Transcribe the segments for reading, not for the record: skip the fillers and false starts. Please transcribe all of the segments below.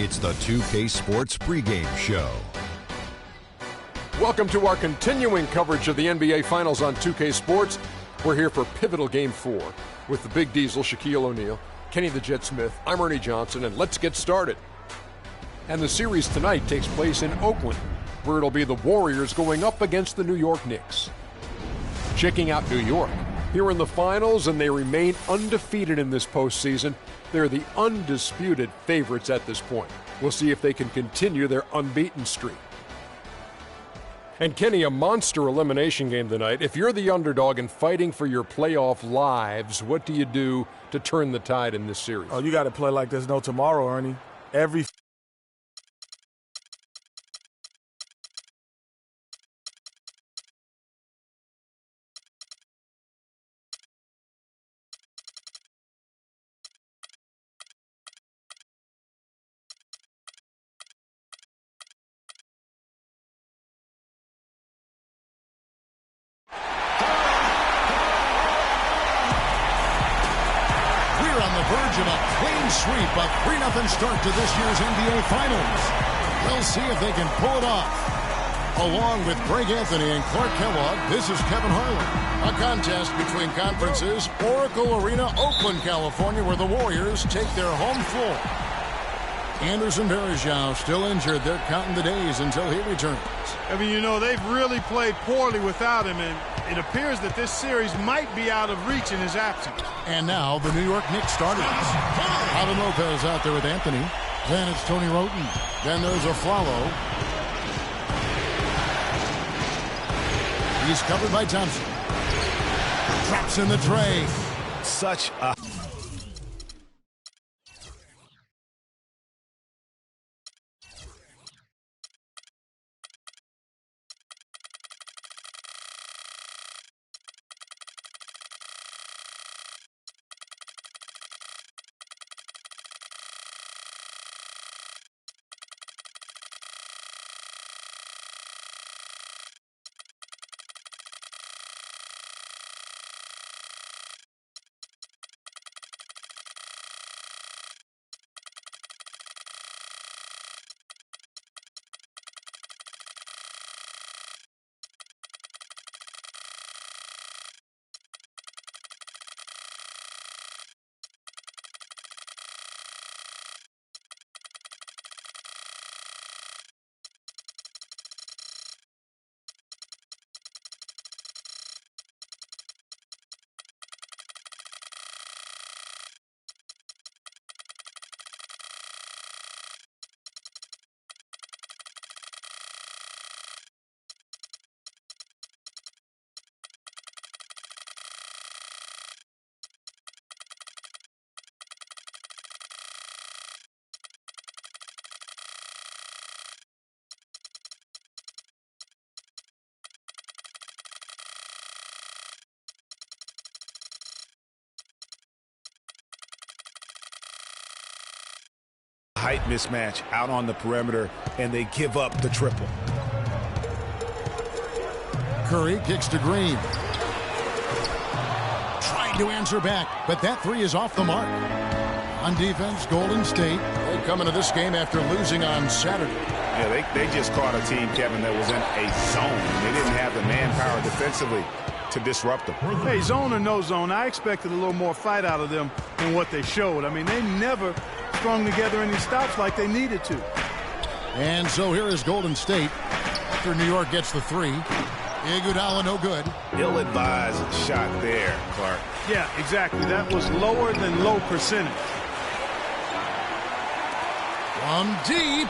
It's the 2K Sports pregame show. Welcome to our continuing coverage of the NBA Finals on 2K Sports. We're here for pivotal Game 4 with the Big Diesel, Shaquille O'Neal, Kenny the Jet Smith, I'm Ernie Johnson, and let's get started. And the series tonight takes place in Oakland, where it'll be the Warriors going up against the New York Knicks. Checking out New York, here in the finals, and they remain undefeated in this postseason. They're the undisputed favorites at this point. We'll see if they can continue their unbeaten streak. And Kenny, a monster elimination game tonight. If you're the underdog and fighting for your playoff lives, what do you do to turn the tide in this series? Oh, you got to play like there's no tomorrow, Ernie. Every verge of a clean sweep, a 3-0 start to this year's NBA Finals. We'll see if they can pull it off. Along with Greg Anthony and Clark Kellogg, this is Kevin Harlan. A contest between conferences, Oracle Arena, Oakland, California, where the Warriors take their home floor. Anderson Varejao still injured. They're counting the days until he returns. I mean, you know, they've really played poorly without him, and it appears that this series might be out of reach in his absence. And now the New York Knicks starters. Alvin Lopez out there with Anthony. Then it's Tony Roten. Then there's a follow. He's covered by Thompson. Drops in the tray. Such a... height mismatch out on the perimeter, and they give up the triple. Curry kicks to Green. Trying to answer back, but that three is off the mark. On defense, Golden State. They come into this game after losing on Saturday. Yeah, they just caught a team, Kevin, that was in a zone. They didn't have the manpower defensively to disrupt them. Hey, zone or no zone, I expected a little more fight out of them than what they showed. I mean, they never strung together any stops like they needed to. And so here is Golden State after New York gets the three. Iguodala no good. Ill-advised shot there, Clark. Yeah, exactly. That was lower than low percentage. From deep.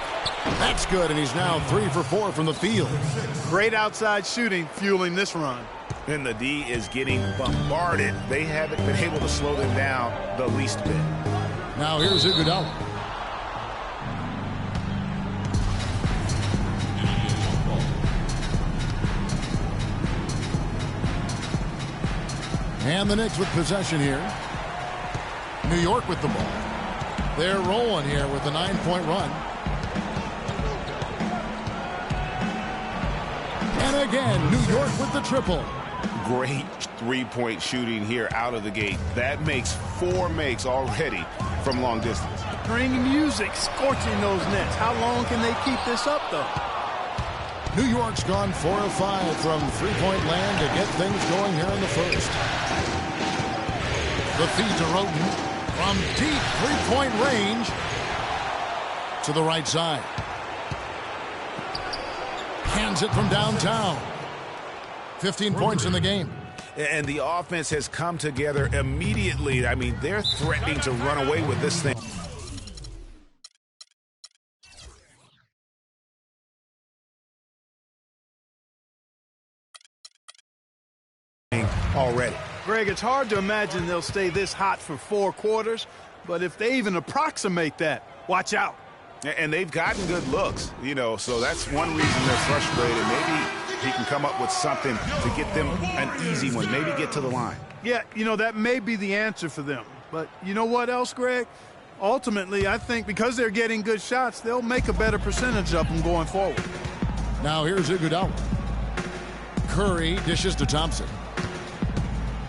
That's good, and he's now 3 for 4 from the field. Great outside shooting fueling this run. And the D is getting bombarded. They haven't been able to slow them down the least bit. Now here's Iguodala. And the Knicks with possession here. New York with the ball. They're rolling here with a 9-point run. And again, New York with the triple. Great three-point shooting here out of the gate. That makes 4 makes already from long distance. string music scorching those nets. How long can they keep this up, though? New York's gone 4 of 5 from three-point land to get things going here in the first. The feed to Roten from deep three-point range to the right side. Hands it from downtown. 15 points in the game. And the offense has come together immediately. I mean, they're threatening to run away with this thing. Already. Greg, it's hard to imagine they'll stay this hot for 4 quarters, but if they even approximate that, watch out. And they've gotten good looks, you know, so that's one reason they're frustrated. Maybe he can come up with something to get them an easy one, maybe get to the line. Yeah, you know, that may be the answer for them. But you know what else, Greg? Ultimately, I think because they're getting good shots, they'll make a better percentage of them going forward. Now here's Iguodala. Curry dishes to Thompson.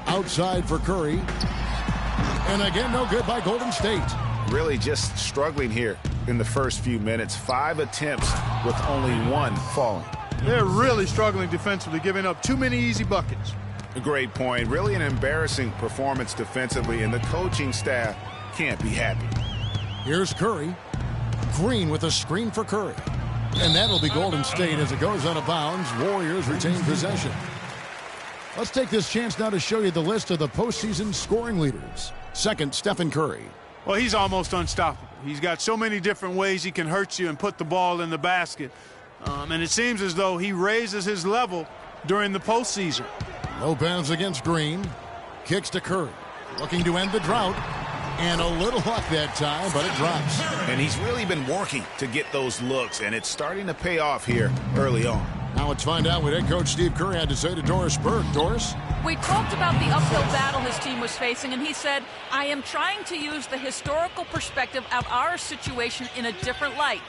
Outside for Curry. And again, no good by Golden State. Really just struggling here in the first few minutes. 5 attempts with only 1 falling. They're really struggling defensively, giving up too many easy buckets. A great point. Really an embarrassing performance defensively, and the coaching staff can't be happy. Here's Curry. Green with a screen for Curry. And that'll be Golden State as it goes out of bounds. Warriors retain possession. Let's take this chance now to show you the list of the postseason scoring leaders. Second, Stephen Curry. Well, he's almost unstoppable. He's got so many different ways he can hurt you and put the ball in the basket. And it seems as though he raises his level during the postseason. Lopez against Green. Kicks to Curry. Looking to end the drought. And a little luck that time, but it drops. And he's really been working to get those looks, and it's starting to pay off here early on. Now let's find out what head coach Steve Kerr had to say to Doris Burke. Doris? We talked about the uphill battle his team was facing, and he said, I am trying to use the historical perspective of our situation in a different light.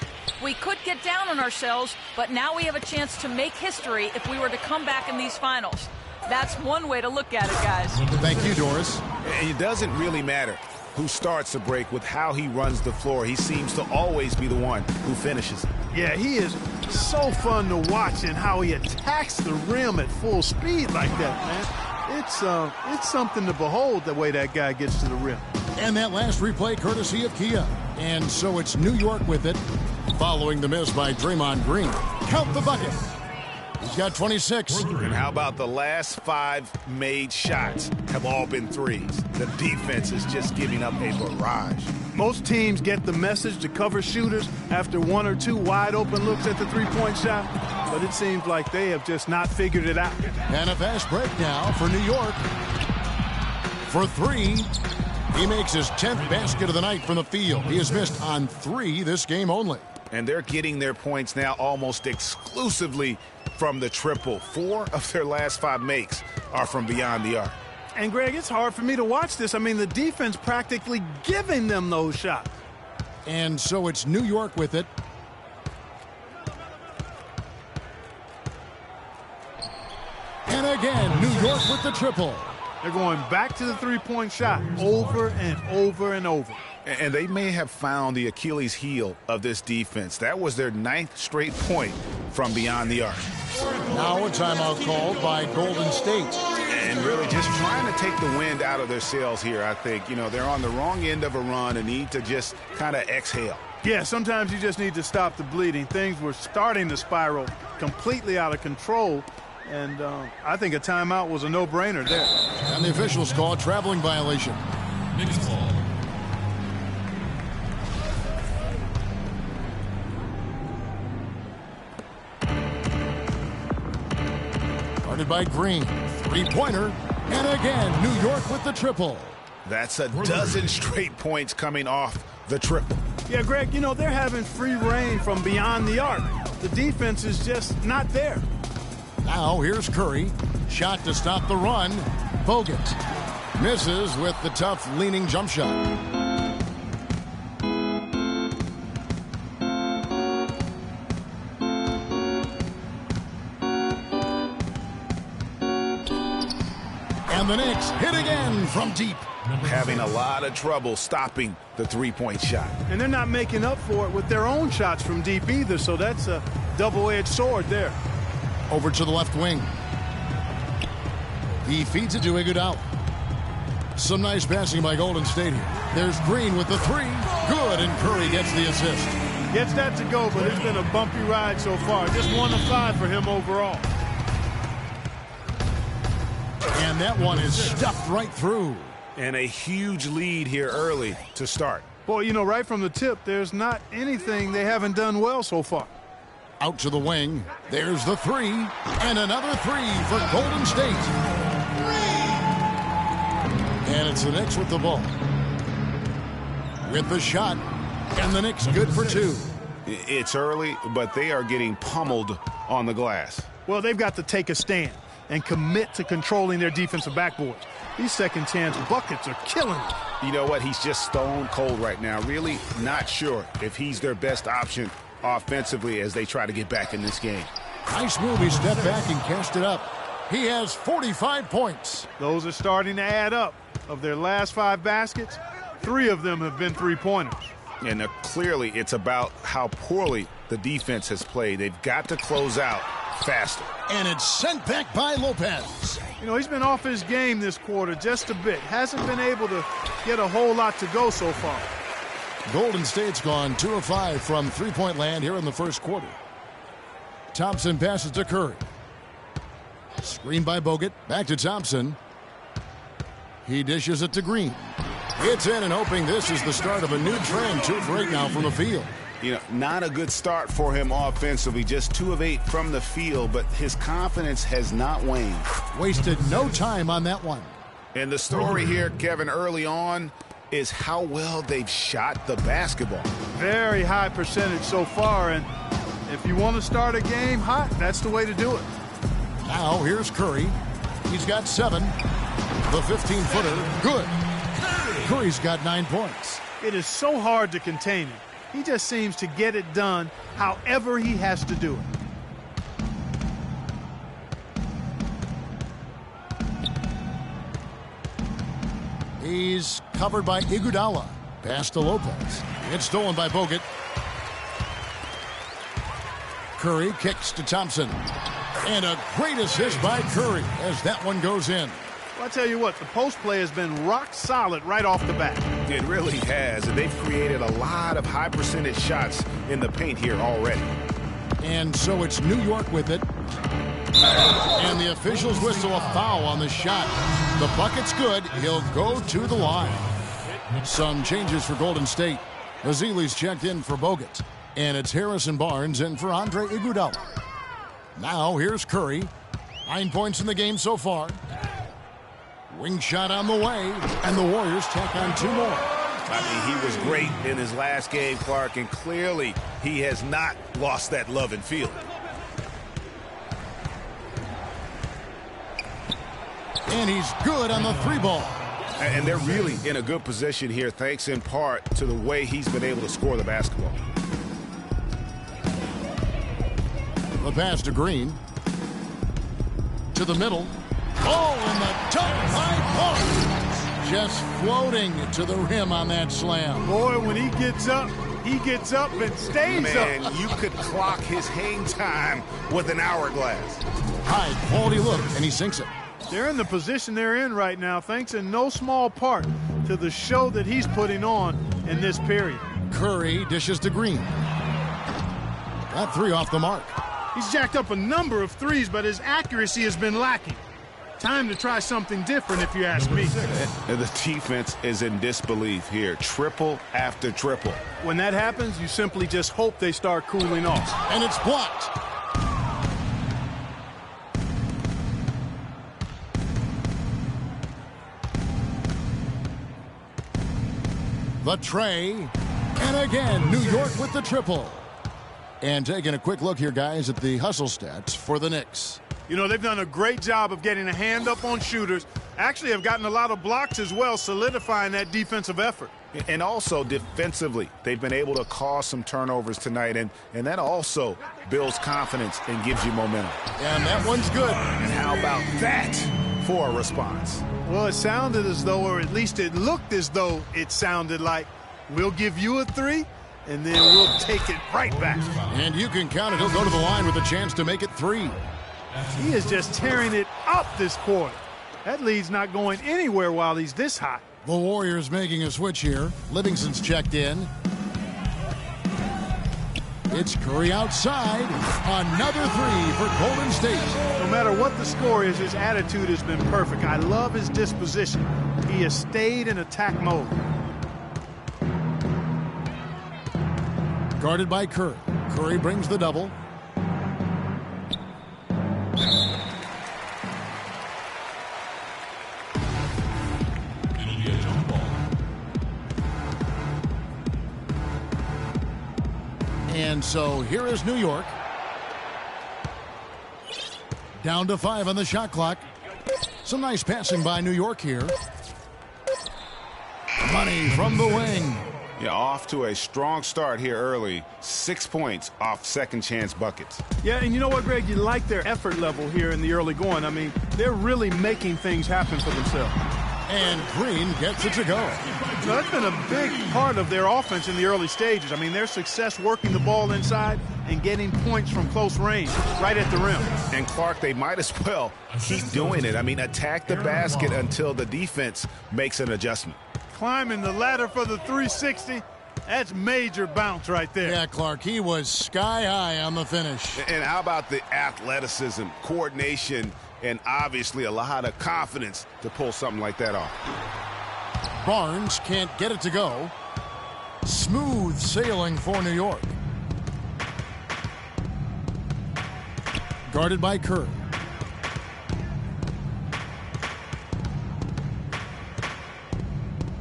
We could get down on ourselves, but now we have a chance to make history if we were to come back in these finals. That's one way to look at it, guys. Thank you, Doris. It doesn't really matter who starts the break with how he runs the floor. He seems to always be the one who finishes. Yeah, he is so fun to watch and how he attacks the rim at full speed like that, man. It's something to behold the way that guy gets to the rim. And that last replay courtesy of Kia. And so it's New York with it, following the miss by Draymond Green. Count the bucket. He's got 26. And how about the last 5 made shots have all been threes? The defense is just giving up a barrage. Most teams get the message to cover shooters after 1 or 2 wide open looks at the three-point shot, but it seems like they have just not figured it out. And a fast break now for New York. For 3, he makes his 10th basket of the night from the field. He has missed on 3 this game only. And they're getting their points now almost exclusively from the triple. 4 of their last 5 makes are from beyond the arc. And, Greg, it's hard for me to watch this. I mean, the defense practically giving them those shots. And so it's New York with it. And again, New York with the triple. They're going back to the three-point shot over and over and over. And they may have found the Achilles heel of this defense. That was their 9th straight point from beyond the arc. Now a timeout called by Golden State. And really just trying to take the wind out of their sails here, I think. You know, they're on the wrong end of a run and need to just kind of exhale. Yeah, sometimes you just need to stop the bleeding. Things were starting to spiral completely out of control. And I think a timeout was a no-brainer there. And the officials call a traveling violation. Next call. Guarded by Green. Three-pointer. And again, New York with the triple. That's a dozen straight points coming off the triple. Yeah, Greg, you know, they're having free reign from beyond the arc. The defense is just not there. Now here's Curry. Shot to stop the run. Bogut misses with the tough leaning jump shot. And the Knicks hit again from deep. having a lot of trouble stopping the three-point shot. And they're not making up for it with their own shots from deep either, so that's a double-edged sword there. Over to the left wing. He feeds it to Iguodala. Some nice passing by Golden State here. There's Green with the three. Good, and Curry gets the assist. Gets that to go, but it's been a bumpy ride so far. Just 1 of 5 for him overall. And that one is stuffed right through. And a huge lead here early to start. Boy, you know, right from the tip, there's not anything they haven't done well so far. Out to the wing. There's the three. And another three for Golden State. And it's the Knicks with the ball. With the shot. And the Knicks good for 2. It's early, but they are getting pummeled on the glass. Well, they've got to take a stand and commit to controlling their defensive backboards. These second chance buckets are killing them. You know what? He's just stone cold right now. Really not sure if he's their best option offensively as they try to get back in this game. Nice move. He stepped back and cashed it up. He has 45 points. Those are starting to add up. Of their last 5 baskets, 3 of them have been three-pointers. And clearly it's about how poorly the defense has played. They've got to close out faster. And it's sent back by Lopez. You know, he's been off his game this quarter just a bit. Hasn't been able to get a whole lot to go so far. Golden State's gone 2 of 5 from three-point land here in the first quarter. Thompson passes to Curry. Screen by Bogut. Back to Thompson. He dishes it to Green. It's in, and hoping this is the start of a new trend. 2 for 8 now from the field. You know, not a good start for him offensively. Just 2 of 8 from the field, but his confidence has not waned. Wasted no time on that one. And the story here, Kevin, early on is how well they've shot the basketball. Very high percentage so far, and if you want to start a game hot, that's the way to do it. Now here's Curry. He's got 7. The 15-footer, good. Curry's got 9 points. It is so hard to contain him. He just seems to get it done however he has to do it. He's covered by Iguodala. Pass to Lopez. It's stolen by Bogut. Curry kicks to Thompson. And a great assist by Curry as that one goes in. Well, I tell you what, the post play has been rock solid right off the bat. It really has, and they've created a lot of high percentage shots in the paint here already. And so it's New York with it. And the officials whistle a foul on the shot. The bucket's good. He'll go to the line. Some changes for Golden State. Azili's checked in for Bogut. And it's Harrison Barnes in for Andre Iguodala. Now here's Curry. 9 points in the game so far. Wing shot on the way, and the Warriors tack on 2 more. I mean, he was great in his last game, Clark, and clearly he has not lost that love and feel. And he's good on the 3 ball. And they're really in a good position here, thanks in part to the way he's been able to score the basketball. The pass to Green. To the middle. Oh, and the dunk by Barnes. Just floating to the rim on that slam. Boy, when he gets up and stays up. Man, you could clock his hang time with an hourglass. High quality look, and he sinks it. They're in the position they're in right now, thanks in no small part to the show that he's putting on in this period. Curry dishes to Green. That 3 off the mark. He's jacked up a number of threes, but his accuracy has been lacking. Time to try something different, if you ask me. The defense is in disbelief here. Triple after triple. When that happens, you simply just hope they start cooling off. And it's blocked. The tray. And again, New York with the triple. And taking a quick look here, guys, at the hustle stats for the Knicks. You know, they've done a great job of getting a hand up on shooters. Actually have gotten a lot of blocks as well, solidifying that defensive effort. And also defensively, they've been able to cause some turnovers tonight, and that also builds confidence and gives you momentum. And that one's good. And how about that for a response. Well, it sounded as though, or at least it looked as though it sounded like, we'll give you a 3, and then we'll take it right back. And you can count it. He'll go to the line with a chance to make it 3. He is just tearing it up this quarter. That lead's not going anywhere while he's this hot. The Warriors making a switch here. Livingston's checked in. It's Curry outside. Another 3 for Golden State. No matter what the score is, his attitude has been perfect. I love his disposition. He has stayed in attack mode. Guarded by Curry. Curry brings the double. And so here is New York. Down to 5 on the shot clock. Some nice passing by New York here. Money from the wing. Yeah, off to a strong start here early. 6 points off second chance buckets. Yeah, and you know what, Greg? You like their effort level here in the early going. I mean, they're really making things happen for themselves. And Green gets it to go. So that's been a big part of their offense in the early stages. I mean, their success working the ball inside and getting points from close range right at the rim. And Clark, they might as well keep doing it. I mean, attack the basket until the defense makes an adjustment. Climbing the ladder for the 360. That's major bounce right there. Yeah, Clark, he was sky high on the finish. And how about the athleticism, coordination, and obviously a lot of confidence to pull something like that off. Barnes can't get it to go. Smooth sailing for New York. Guarded by Curry.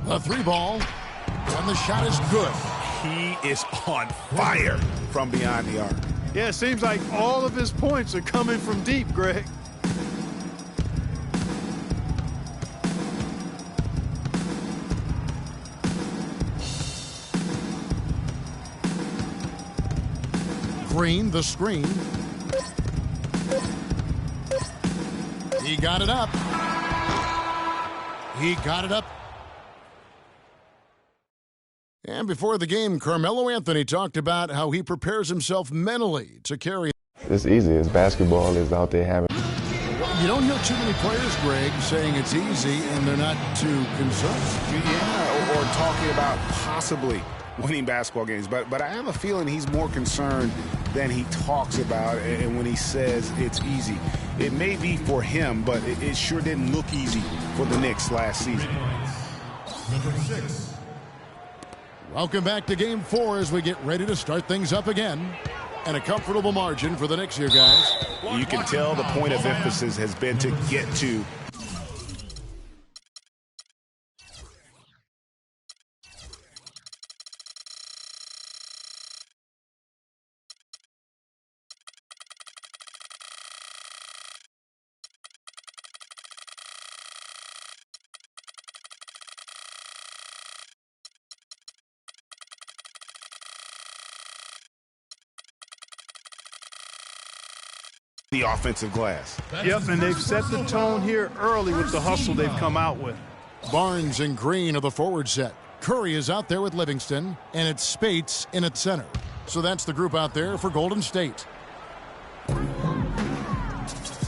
A 3 ball, and the shot is good. He is on fire from beyond the arc. Yeah, it seems like all of his points are coming from deep, Greg. Green, the screen. He got it up. He got it up. And before the game, Carmelo Anthony talked about how he prepares himself mentally to carry. It's easy. It's basketball. It's out there having. You don't hear too many players, Greg, saying it's easy and they're not too concerned. Yeah, or talking about possibly winning basketball games. But I have a feeling he's more concerned than he talks about, and when he says it's easy. It may be for him, but it sure didn't look easy for the Knicks last season. Number 6. Welcome back to Game 4 as we get ready to start things up again. And a comfortable margin for the Knicks here, guys. You can tell the point of emphasis has been to get to the offensive glass. Yep, and they've set the tone here early with the hustle they've come out with. Barnes and Green are the forward set. Curry is out there with Livingston, and it's Spates in at center. So that's the group out there for Golden State.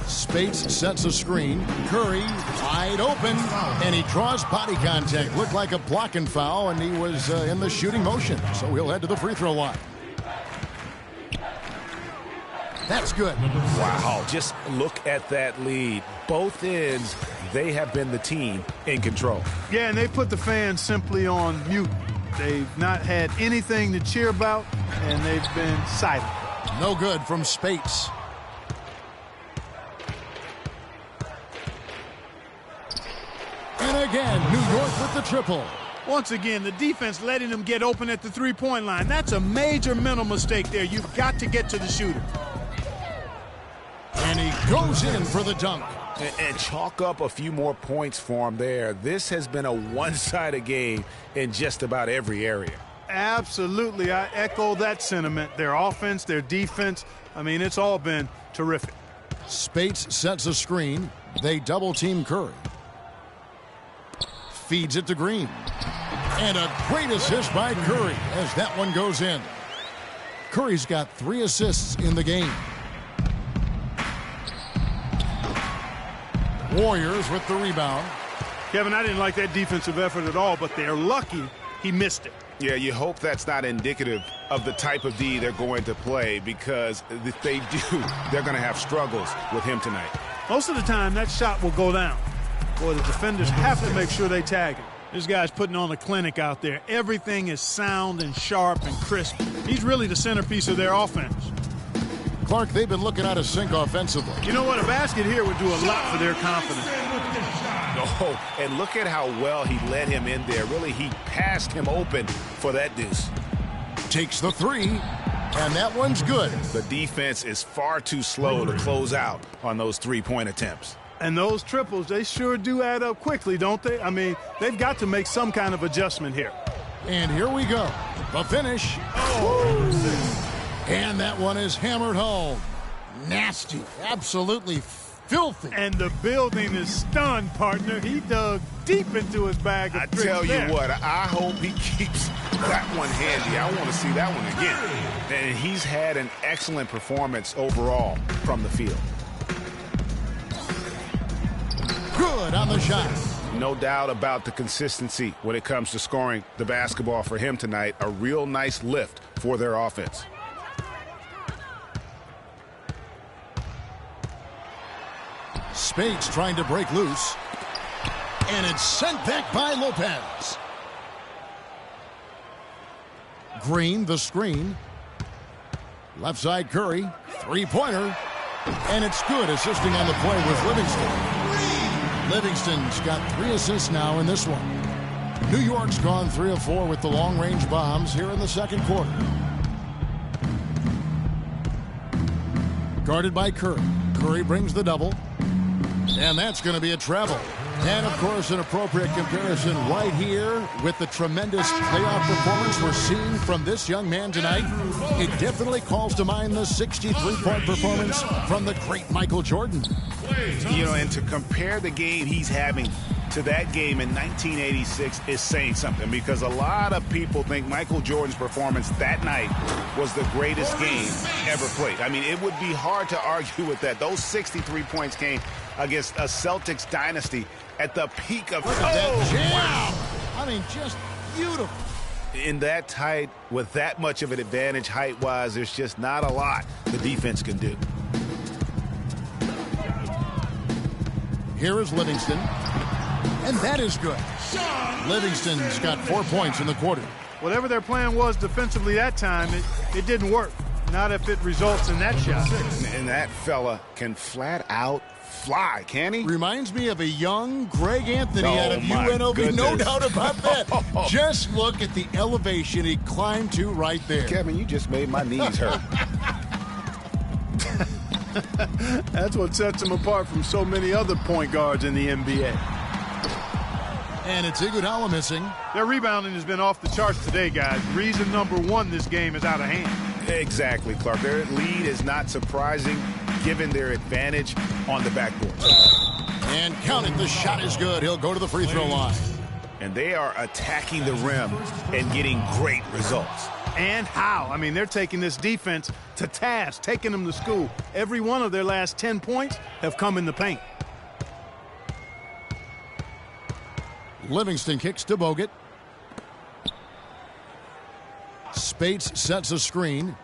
Spates sets a screen. Curry wide open, and he draws body contact. Looked like a blocking foul, and he was in the shooting motion. So he'll head to the free throw line. That's good. Wow, just look at that lead. Both ends, they have been the team in control. Yeah, and they put the fans simply on mute. They've not had anything to cheer about, and they've been silent. No good from Spates. And again, New York with the triple. Once again, the defense letting them get open at the three-point line. That's a major mental mistake there. You've got to get to the shooter. And he goes in for the dunk. And chalk up a few more points for him there. This has been a one-sided game in just about every area. Absolutely. I echo that sentiment. Their offense, their defense, I mean, it's all been terrific. Spates sets a screen. They double-team Curry. Feeds it to Green. And a great assist by Curry as that one goes in. Curry's got 3 assists in the game. Warriors with the rebound. Kevin, I didn't like that defensive effort at all, but they're lucky he missed it. Yeah, you hope that's not indicative of the type of D they're going to play, because if they do, they're going to have struggles with him tonight. Most of the time, that shot will go down. Boy, the defenders have to make sure they tag him. This guy's putting on a clinic out there. Everything is sound and sharp and crisp. He's really the centerpiece of their offense. Clark, they've been looking out of sync offensively. You know what? A basket here would do a lot for their confidence. Oh, and look at how well he led him in there. Really, he passed him open for that deuce. Takes the 3, and that one's good. The defense is far too slow to close out on those 3-point attempts. And those triples, they sure do add up quickly, don't they? I mean, they've got to make some kind of adjustment here. And here we go. The finish. Oh. And that one is hammered home. Nasty. Absolutely filthy. And the building is stunned, partner. He dug deep into his bag of tricks. I tell there. you what, I hope he keeps that one handy. I want to see that one again. And he's had an excellent performance overall from the field. Good on the shot. No doubt about the consistency when it comes to scoring the basketball for him tonight. A real nice lift for their offense. Spades trying to break loose. And it's sent back by Lopez. Green, the screen. Left side Curry. 3-pointer. And it's good, assisting on the play with Livingston. Livingston's got 3 assists now in this one. New York's gone 3 of 4 with the long-range bombs here in the second quarter. Guarded by Curry. Curry brings the double. And that's going to be a travel. And, of course, an appropriate comparison right here with the tremendous playoff performance we're seeing from this young man tonight. It definitely calls to mind the 63-point performance from the great Michael Jordan. You know, and to compare the game he's having to that game in 1986 is saying something, because a lot of people think Michael Jordan's performance that night was the greatest game ever played. I mean, it would be hard to argue with that. Those 63 points came against a Celtics dynasty at the peak of... Wow! I mean, just beautiful. In that tight, with that much of an advantage height-wise, there's just not a lot the defense can do. Here is Livingston. And that is good. Livingston's got 4 points in the quarter. Whatever their plan was defensively that time, it didn't work. Not if it results in that shot. And that fella can flat out fly, can he? Reminds me of a young Greg Anthony out of UNLV. Goodness. No doubt about that. Just look at the elevation he climbed to right there. Kevin, you just made my knees hurt. That's what sets him apart from so many other point guards in the NBA. And it's Iguodala missing. Their rebounding has been off the charts today, guys. Reason number 1, this game is out of hand. Exactly, Clark. Their lead is not surprising given their advantage on the backboard. And count it. The shot is good. He'll go to the free throw line. And they are attacking the rim and getting great results. And how? I mean, they're taking this defense to task, taking them to school. Every one of their last 10 points have come in the paint. Livingston kicks to Bogut. Spates sets a screen.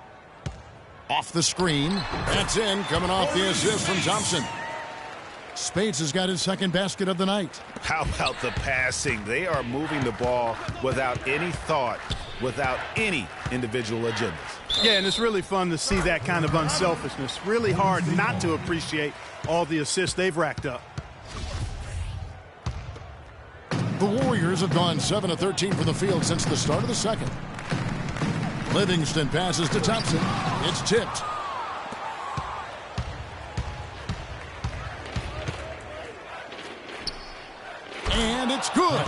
Off the screen. That's in, coming off the assist from Thompson. Spates has got his second basket of the night. How about the passing? They are moving the ball without any thought, without any individual agendas. Yeah, and it's really fun to see that kind of unselfishness. Really hard not to appreciate all the assists they've racked up. The Warriors have gone 7 of 13 from the field since the start of the second. Livingston passes to Thompson. It's tipped. And it's good.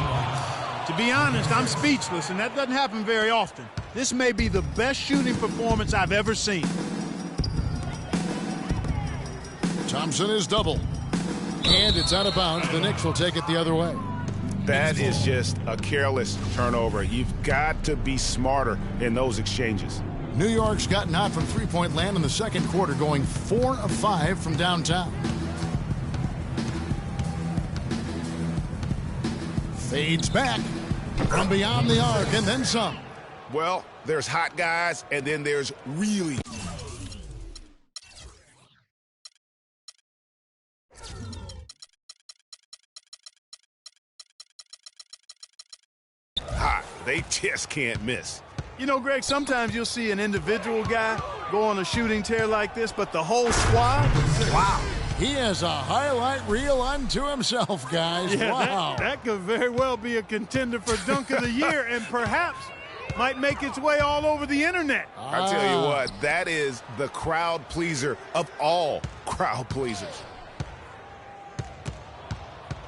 To be honest, I'm speechless, and that doesn't happen very often. This may be the best shooting performance I've ever seen. Thompson is double. And it's out of bounds. The Knicks will take it the other way. That is just a careless turnover. You've got to be smarter in those exchanges. New York's gotten hot from three-point land in the second quarter, going 4 of 5 from downtown. Fades back from beyond the arc and then some. Well, there's hot guys, and then there's really hot. They just can't miss. You know, Greg, sometimes you'll see an individual guy go on a shooting tear like this, but the whole squad, wow. He has a highlight reel unto himself, guys. Yeah, wow. That could very well be a contender for Dunk of the Year and perhaps might make its way all over the internet. I tell you what, that is the crowd pleaser of all crowd pleasers.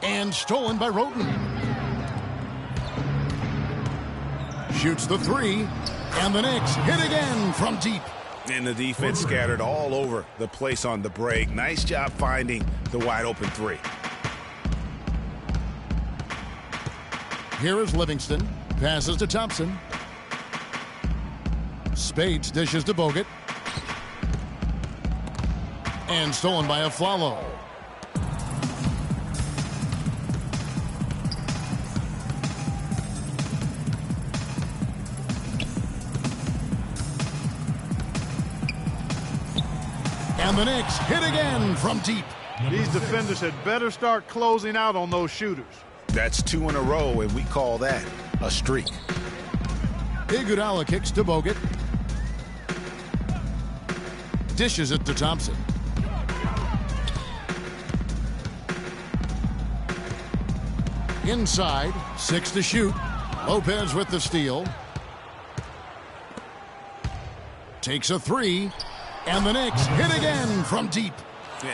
And stolen by Roten. Shoots the three, and the Knicks hit again from deep. And the defense scattered all over the place on the break. Nice job finding the wide open three. Here is Livingston. Passes to Thompson. Spades dishes to Bogut. And stolen by Aflalo. And the Knicks hit again from deep. These defenders had better start closing out on those shooters. That's 2 in a row, and we call that a streak. Iguodala kicks to Bogut. Dishes it to Thompson. Inside, 6 to shoot. Lopez with the steal. Takes a three. And the Knicks hit again from deep.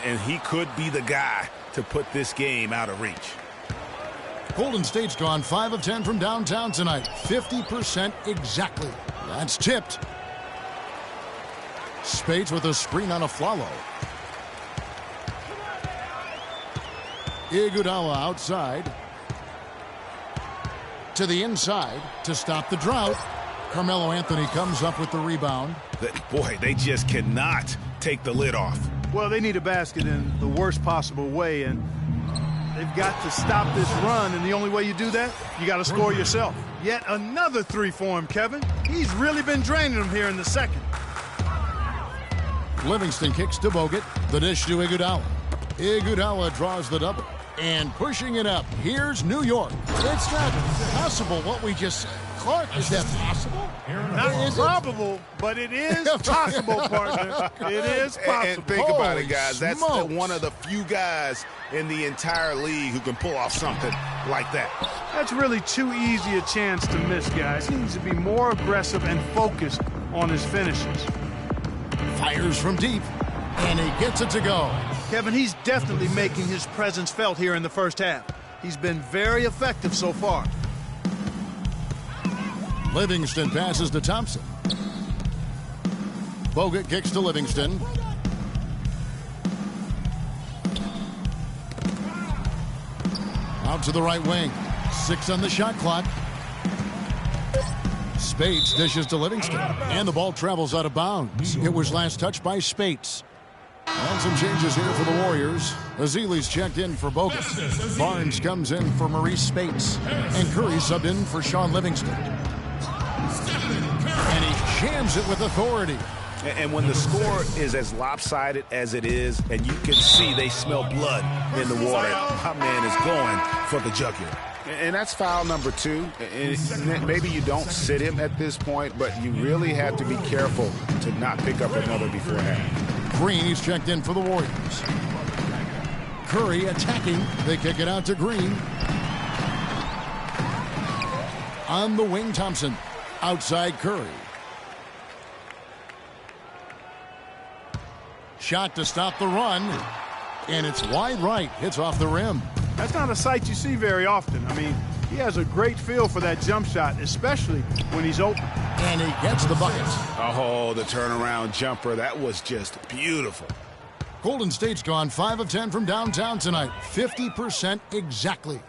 And he could be the guy to put this game out of reach. Golden State's gone 5 of 10 from downtown tonight. 50% exactly. That's tipped. Spades with a screen on Aflalo. Iguodala outside. To the inside to stop the drought. Carmelo Anthony comes up with the rebound. Boy, they just cannot take the lid off. Well, they need a basket in the worst possible way, and they've got to stop this run, and the only way you do that, you got to score yourself. Yet another three for him, Kevin. He's really been draining them here in the second. Livingston kicks to Bogut. The dish to Iguodala. Iguodala draws the double. And pushing it up, here's New York. It's not possible what we just said. Clark, is that possible? Not probable, but it is possible, partner. It is possible. And think about it, guys. That's smokes. one of the few guys in the entire league who can pull off something like that. That's really too easy a chance to miss, guys. He needs to be more aggressive and focused on his finishes. Fires from deep, and he gets it to go. Kevin, he's definitely making his presence felt here in the first half. He's been very effective so far. Livingston passes to Thompson. Bogut kicks to Livingston. Out to the right wing. 6 on the shot clock. Spades dishes to Livingston. And the ball travels out of bounds. It was last touched by Spades. And some changes here for the Warriors. Azili's checked in for Bogut. Barnes comes in for Maurice Spades. And Curry subbed in for Sean Livingston. And he jams it with authority. And when the score is as lopsided as it is, and you can see they smell blood in the water, my man is going for the jugular. And that's foul number 2. And maybe you don't sit him at this point, but you really have to be careful to not pick up another beforehand. Green, he's checked in for the Warriors. Curry attacking. They kick it out to Green. On the wing, Thompson. Outside Curry. Shot to stop the run. And it's wide right. Hits off the rim. That's not a sight you see very often. I mean, he has a great feel for that jump shot, especially when he's open. And he gets the bucket. Oh, the turnaround jumper. That was just beautiful. Golden State's gone 5 of 10 from downtown tonight. 50% exactly.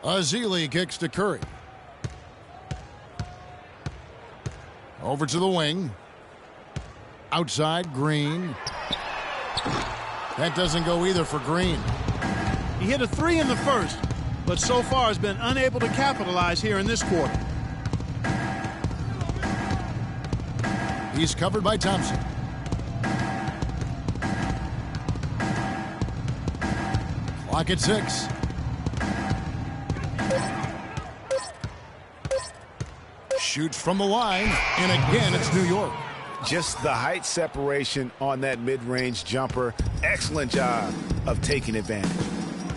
Azili kicks to Curry. Over to the wing. Outside, Green. That doesn't go either for Green. He hit a 3 in the first, but so far has been unable to capitalize here in this quarter. He's covered by Thompson. Clock at 6. Shoots from the line, and again it's New York. Just the height separation on that mid-range jumper. Excellent job of taking advantage.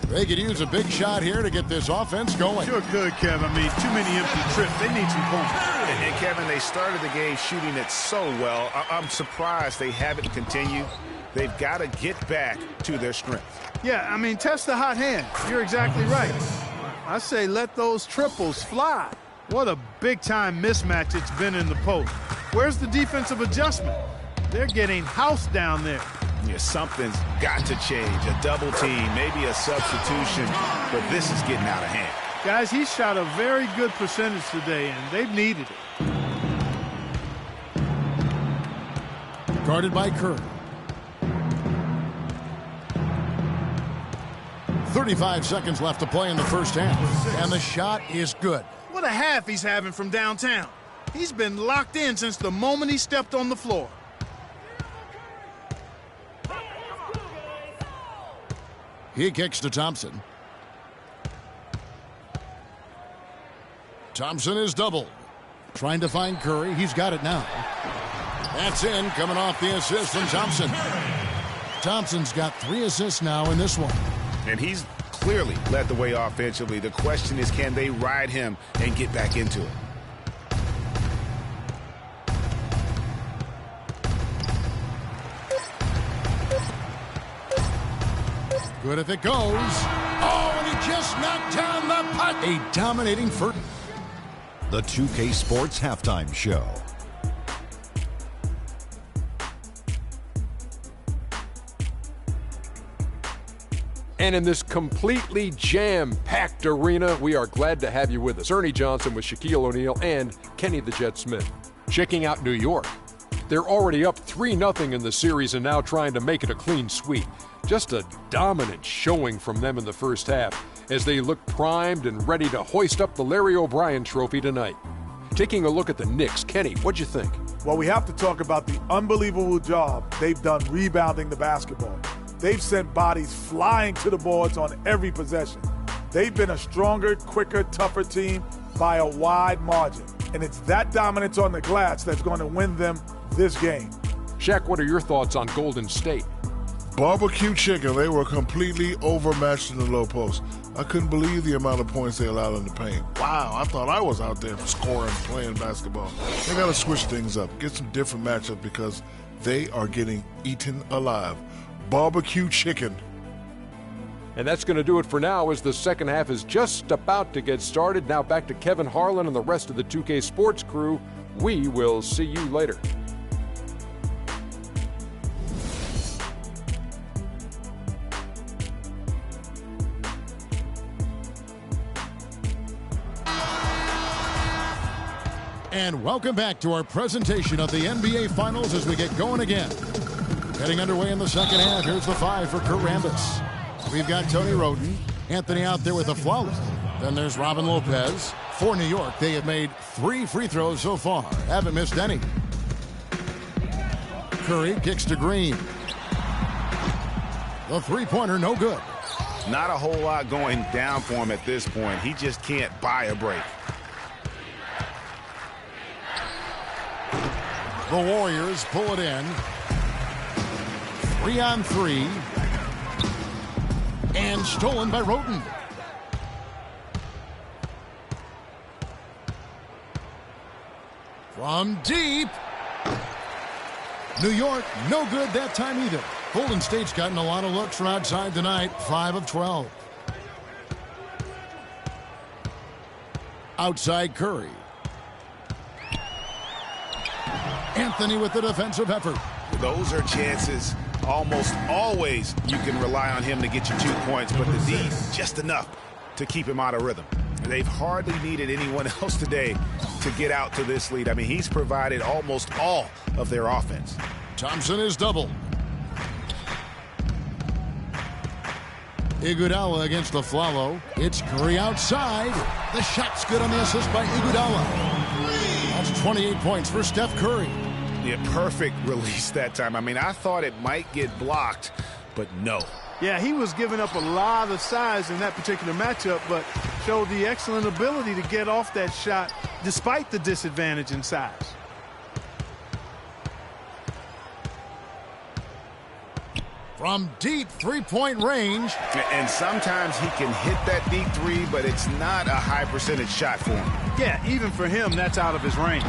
They could use a big shot here to get this offense going. Sure could, Kevin. I mean, too many empty trips. They need some points. And Kevin, they started the game shooting it so well. I'm surprised they haven't continued. They've got to get back to their strength. Yeah, I mean, test the hot hand. You're exactly right. I say let those triples fly. What a big-time mismatch it's been in the post. Where's the defensive adjustment? They're getting housed down there. Yeah, something's got to change. A double team, maybe a substitution, but this is getting out of hand. Guys, he shot a very good percentage today, and they've needed it. Guarded by Curry. 35 seconds left to play in the first half, and the shot is good. What a half he's having from downtown. He's been locked in since the moment he stepped on the floor. He kicks to Thompson. Thompson is doubled. Trying to find Curry. He's got it now. That's in, coming off the assist from Thompson. Thompson's got 3 assists now in this one. And he's clearly led the way offensively. The question is, can they ride him and get back into it? Good if it goes. Oh, and he just knocked down the putt. A dominating first. The 2K Sports Halftime Show. And in this completely jam-packed arena, we are glad to have you with us. Ernie Johnson with Shaquille O'Neal and Kenny the Jet Smith. Checking out New York. They're already up 3-0 in the series and now trying to make it a clean sweep. Just a dominant showing from them in the first half as they look primed and ready to hoist up the Larry O'Brien Trophy tonight. Taking a look at the Knicks, Kenny, what'd you think? Well, we have to talk about the unbelievable job they've done rebounding the basketball. They've sent bodies flying to the boards on every possession. They've been a stronger, quicker, tougher team by a wide margin. And it's that dominance on the glass that's going to win them this game. Shaq, what are your thoughts on Golden State? Barbecue chicken. They were completely overmatched in the low post. I couldn't believe the amount of points they allowed in the paint. Wow, I thought I was out there scoring, playing basketball. They got to switch things up, get some different matchups because they are getting eaten alive. Barbecue chicken. And that's going to do it for now as the second half is just about to get started. Now back to Kevin Harlan and the rest of the 2K Sports crew. We will see you later. And welcome back to our presentation of the NBA Finals as we get going again. Getting underway in the second half. Here's the 5 for Kurt Rambis. We've got Tony Roden. Anthony out there with a flawless. Then there's Robin Lopez. For New York, they have made 3 free throws so far. Haven't missed any. Curry kicks to Green. The three-pointer, no good. Not a whole lot going down for him at this point. He just can't buy a break. The Warriors pull it in. 3-on-3. And stolen by Roden. From deep. New York, no good that time either. Golden State's gotten a lot of looks from outside tonight. 5 of 12. Outside Curry. Anthony with the defensive effort. Those are chances Almost always you can rely on him to get you 2 points, but the D, just enough to keep him out of rhythm. They've hardly needed anyone else today to get out to this lead. I mean, he's provided almost all of their offense. Thompson is doubled. Iguodala against the Flalo. It's Curry outside. The shot's good on the assist by Iguodala. That's 28 points for Steph Curry. Yeah, perfect release that time. I mean, I thought it might get blocked, but no. Yeah, he was giving up a lot of size in that particular matchup, but showed the excellent ability to get off that shot despite the disadvantage in size. From deep three-point range. And sometimes he can hit that deep three, but it's not a high percentage shot for him. Yeah, even for him, that's out of his range.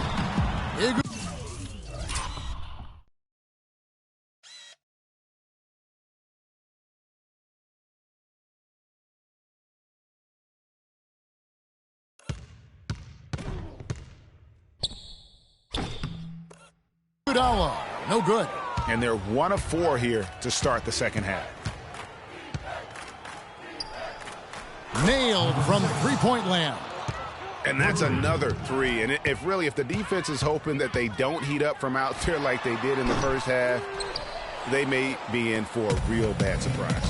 Iguodala, no good. And they're 1 of 4 here to start the second half. Nailed from three-point land. And that's another three. And if the defense is hoping that they don't heat up from out there like they did in the first half, they may be in for a real bad surprise.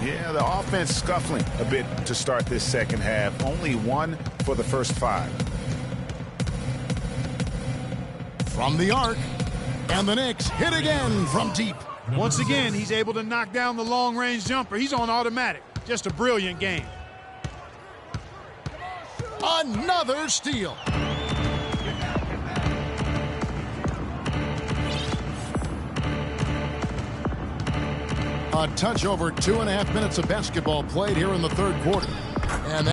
Yeah, the offense scuffling a bit to start this second half. Only 1 for the first 5. From the arc. And the Knicks hit again from deep. Once again, he's able to knock down the long-range jumper. He's on automatic. Just a brilliant game. Another steal. A touch over 2.5 minutes of basketball played here in the third quarter. And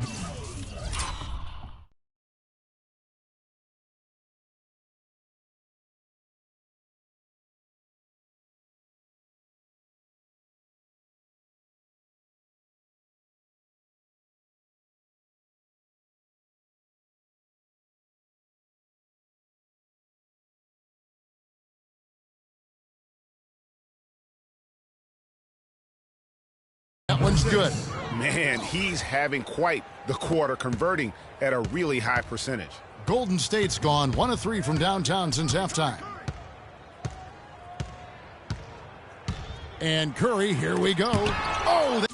that one's good. Man, he's having quite the quarter, converting at a really high percentage. Golden State's gone 1 of 3 from downtown since halftime. And Curry, here we go. Oh,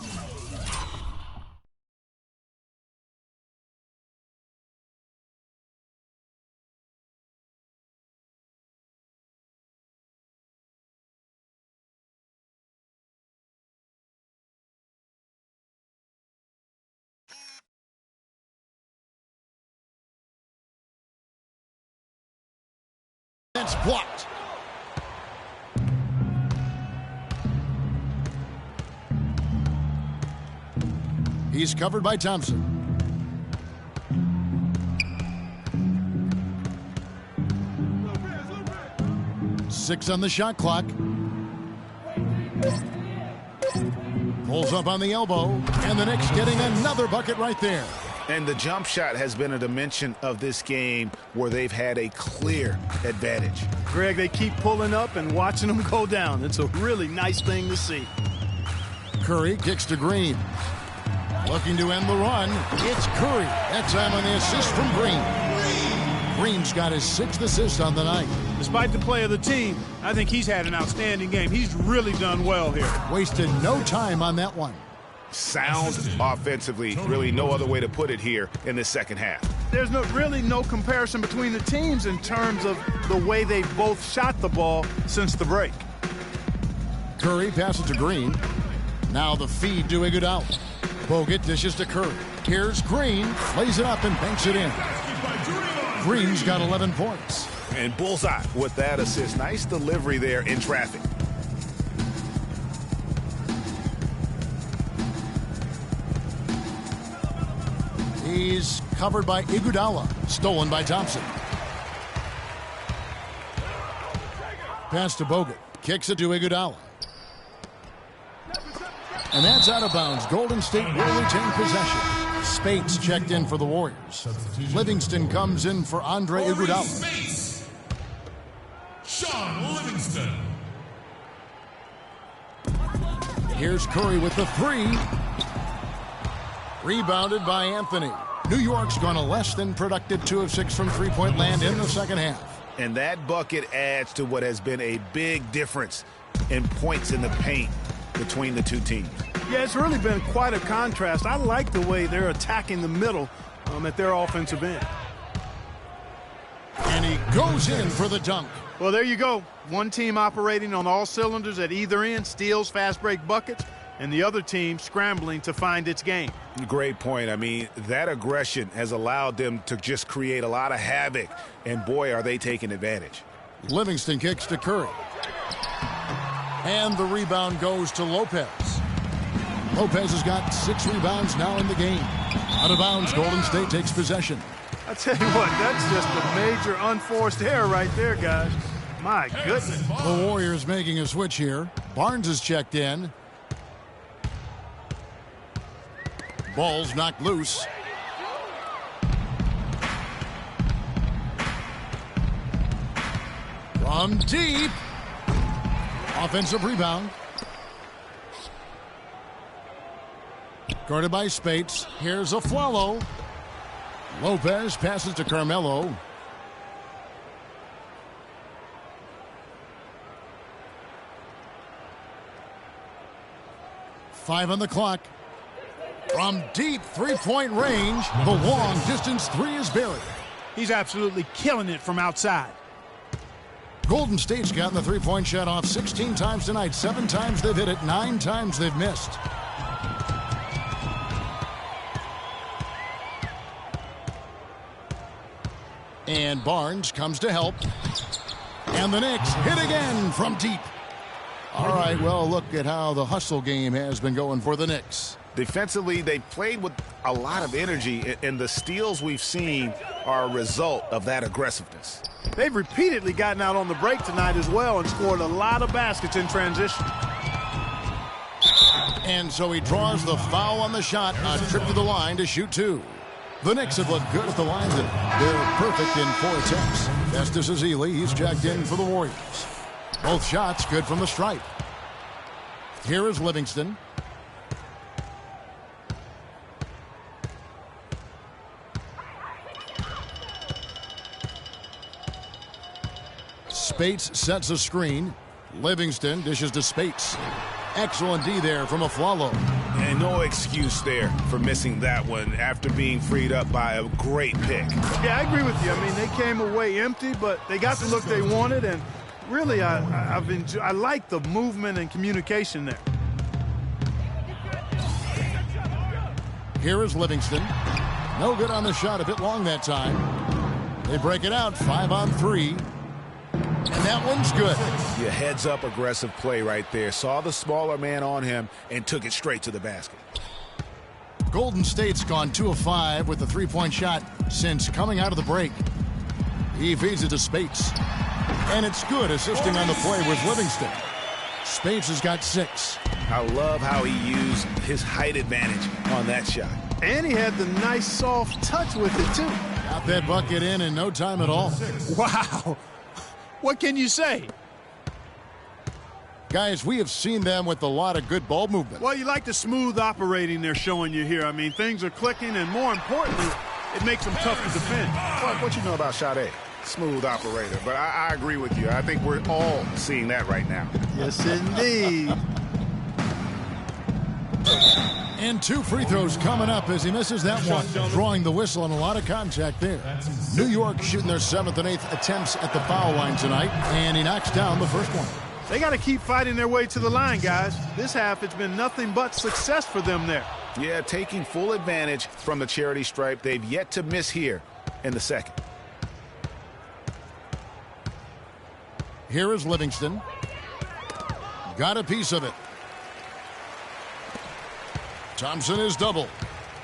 that's blocked. He's covered by Thompson. Six on the shot clock. Pulls up on the elbow, and the Knicks getting another bucket right there. And the jump shot has been a dimension of this game where they've had a clear advantage. Greg, they keep pulling up and watching them go down. It's a really nice thing to see. Curry kicks to Green. Looking to end the run. It's Curry. That time on the assist from Green. Green's got his 6th assist on the night. Despite the play of the team, I think he's had an outstanding game. He's really done well here. Wasted no time on that one. Sound offensively, really no other way to put it here in the second half. There's really no comparison between the teams in terms of the way they both shot the ball since the break. Curry passes to Green. Now the feed to Iguodala. Bogut dishes to Curry. Here's Green, lays it up and banks it in. Green's got 11 points. And bullseye with that assist. Nice delivery there in traffic. He's covered by Iguodala. Stolen by Thompson. Pass to Bogut. Kicks it to Iguodala. And that's out of bounds. Golden State will retain possession. Spates checked in for the Warriors. Livingston comes in for Andre Iguodala. Sean Livingston. Here's Curry with the three. Rebounded by Anthony. New York's gone a less than productive 2 of 6 from three-point land in the second half. And that bucket adds to what has been a big difference in points in the paint between the two teams. Yeah, it's really been quite a contrast. I like the way they're attacking the middle at their offensive end. And he goes in for the dunk. Well, there you go. One team operating on all cylinders at either end, steals, fast break buckets, and the other team scrambling to find its game. Great point. I mean, that aggression has allowed them to just create a lot of havoc, and boy, are they taking advantage. Livingston kicks to Curry. And the rebound goes to Lopez. Lopez has got 6 rebounds now in the game. Out of bounds, Golden State takes possession. I tell you what, that's just a major unforced error right there, guys. My goodness. The Warriors making a switch here. Barnes is checked in. Ball's knocked loose. From deep. Offensive rebound. Guarded by Spates. Here's Afflalo. Lopez passes to Carmelo. Five on the clock. From deep three-point range, the long distance three is buried. He's absolutely killing it from outside. Golden State's gotten the three-point shot off 16 times tonight. 7 times they've hit it, 9 times they've missed. And Barnes comes to help. And the Knicks hit again from deep. All right, well, look at how the hustle game has been going for the Knicks. Defensively, they played with a lot of energy, and the steals we've seen are a result of that aggressiveness. They've repeatedly gotten out on the break tonight as well and scored a lot of baskets in transition. And so he draws the foul on the shot, a trip to the line to shoot 2. The Knicks have looked good at the line. They're perfect in 4 attempts. Festus Ezeli, he's checked in for the Warriors. Both shots good from the stripe. Here is Livingston. Spates sets a screen. Livingston dishes to Spates. Excellent D there from Afflalo. And no excuse there for missing that one after being freed up by a great pick. Yeah, I agree with you. I mean, they came away empty, but they got the look they wanted, and really, I like the movement and communication there. Here is Livingston. No good on the shot, a bit long that time. They break it out, 5 on 3. And that one's good. Yeah, heads-up aggressive play right there. Saw the smaller man on him and took it straight to the basket. Golden State's gone 2 of 5 with the three-point shot since coming out of the break. He feeds it to Spates. And it's good. Assisting on the play was Livingston. Spates has got 6. I love how he used his height advantage on that shot. And he had the nice soft touch with it, too. Got that bucket in no time at all. Wow. What can you say? Guys, we have seen them with a lot of good ball movement. Well, you like the smooth operating they're showing you here. I mean, things are clicking, and more importantly, it makes them tough to defend. What you know about Sade? Smooth operator. But I agree with you. I think we're all seeing that right now. Yes, indeed. And 2 free throws coming up as he misses that one. Drawing the whistle and a lot of contact there. New York shooting their 7th and 8th attempts at the foul line tonight. And he knocks down the first one. They got to keep fighting their way to the line, guys. This half, it's been nothing but success for them there. Yeah, taking full advantage from the charity stripe. They've yet to miss here in the second. Here is Livingston. Got a piece of it. Thompson is double.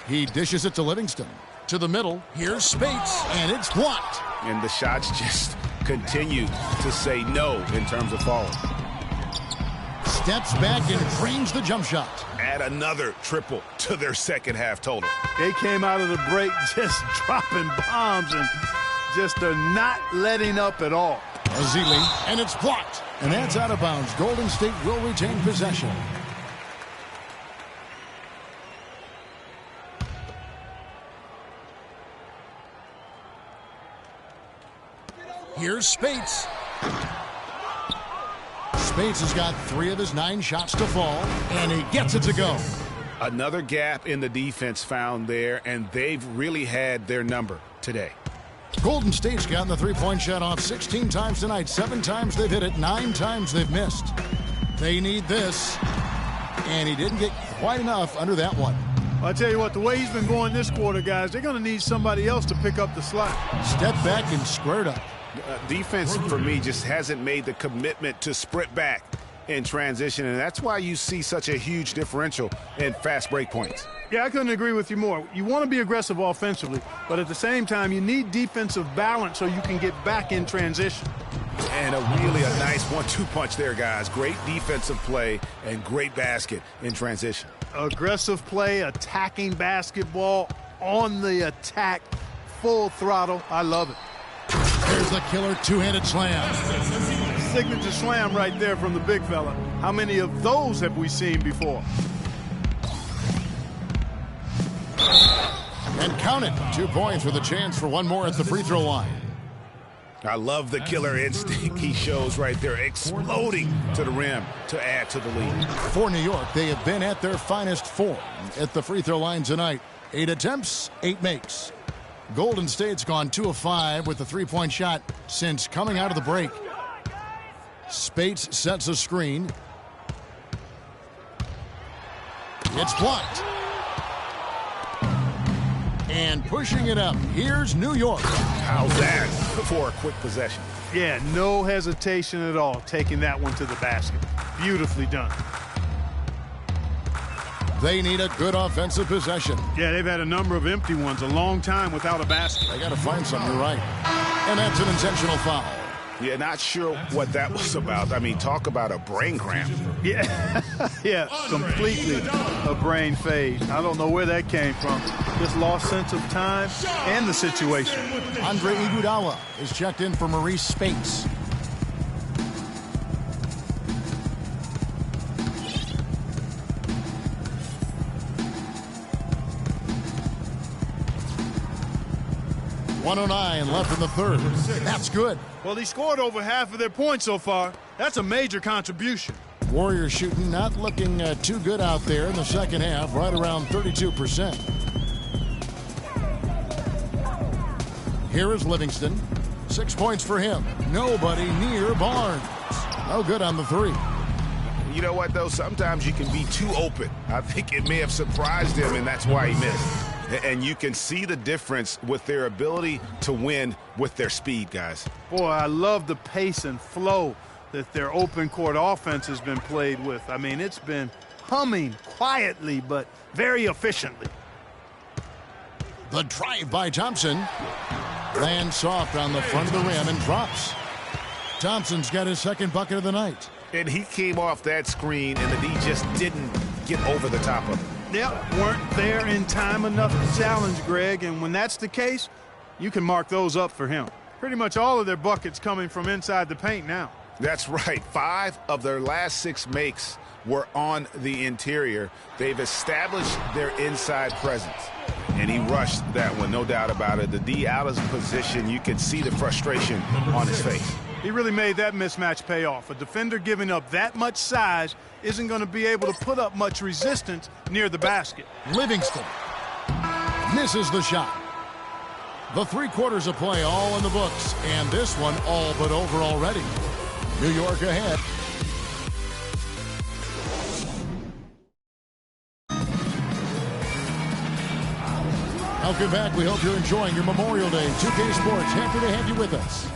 He dishes it to Livingston. To the middle. Here's Spates. And it's blocked. And the shots just continue to say no in terms of falling. Steps back and frames the jump shot. Add another triple to their second half total. They came out of the break just dropping bombs and just are not letting up at all. Ezeli, and it's blocked. And that's out of bounds. Golden State will retain possession. Here's Spates. Spates has got 3 of his 9 shots to fall, and he gets it to go. Another gap in the defense found there, and they've really had their number today. Golden State's gotten the three-point shot off 16 times tonight. 7 times they've hit it, 9 times they've missed. They need this, and he didn't get quite enough under that one. I'll tell you what, the way he's been going this quarter, guys, they're going to need somebody else to pick up the slack. Step back and squared up. Defense, for me, just hasn't made the commitment to sprint back in transition, and that's why you see such a huge differential in fast break points. Yeah, I couldn't agree with you more. You want to be aggressive offensively, but at the same time, you need defensive balance so you can get back in transition. And a nice 1-2 punch there, guys. Great defensive play and great basket in transition. Aggressive play, attacking basketball, on the attack, full throttle. I love it. There's the killer two-handed slam. Signature slam right there from the big fella. How many of those have we seen before? And count it. 2 points with a chance for one more at the free throw line. I love the killer instinct he shows right there, exploding to the rim to add to the lead. For New York, they have been at their finest form at the free throw line tonight. 8 attempts, 8 makes. Golden State's gone 2 of 5 with the three-point shot since coming out of the break. Spates sets a screen. It's blocked. And pushing it up. Here's New York. How's that for a quick possession? Yeah, no hesitation at all taking that one to the basket. Beautifully done. They need a good offensive possession. Yeah, they've had a number of empty ones, a long time without a basket. They got to find something, you're right. And that's an intentional foul. Yeah, not sure what that was about. I mean, talk about a brain cramp. Yeah, yeah, completely a brain phase. I don't know where that came from. Just lost sense of time and the situation. Andre Iguodala is checked in for Maurice Spates. .109 left in the third. That's good. Well, he scored over half of their points so far. That's a major contribution. Warriors shooting not looking too good out there in the second half, right around 32%. Here is Livingston. 6 points for him. Nobody near Barnes. No good on the three. You know what, though? Sometimes you can be too open. I think it may have surprised him, and that's why he missed. And you can see the difference with their ability to win with their speed, guys. Boy, I love the pace and flow that their open court offense has been played with. I mean, it's been humming quietly but very efficiently. The drive by Thompson. Lands soft on the front of the rim and drops. Thompson's got his second bucket of the night. And he came off that screen, and the D just didn't get over the top of it. Yep, weren't there in time enough to challenge Greg, and when that's the case, you can mark those up for him. Pretty much all of their buckets coming from inside the paint now. That's right. 5 of their last 6 makes were on the interior. They've established their inside presence, and he rushed that one, no doubt about it. The D out of position, you can see the frustration on his face. He really made that mismatch pay off. A defender giving up that much size isn't going to be able to put up much resistance near the basket. Livingston misses the shot. The 3 quarters of play all in the books, and this one all but over already. New York ahead. Welcome back. We hope you're enjoying your Memorial Day. 2K Sports, happy to have you with us.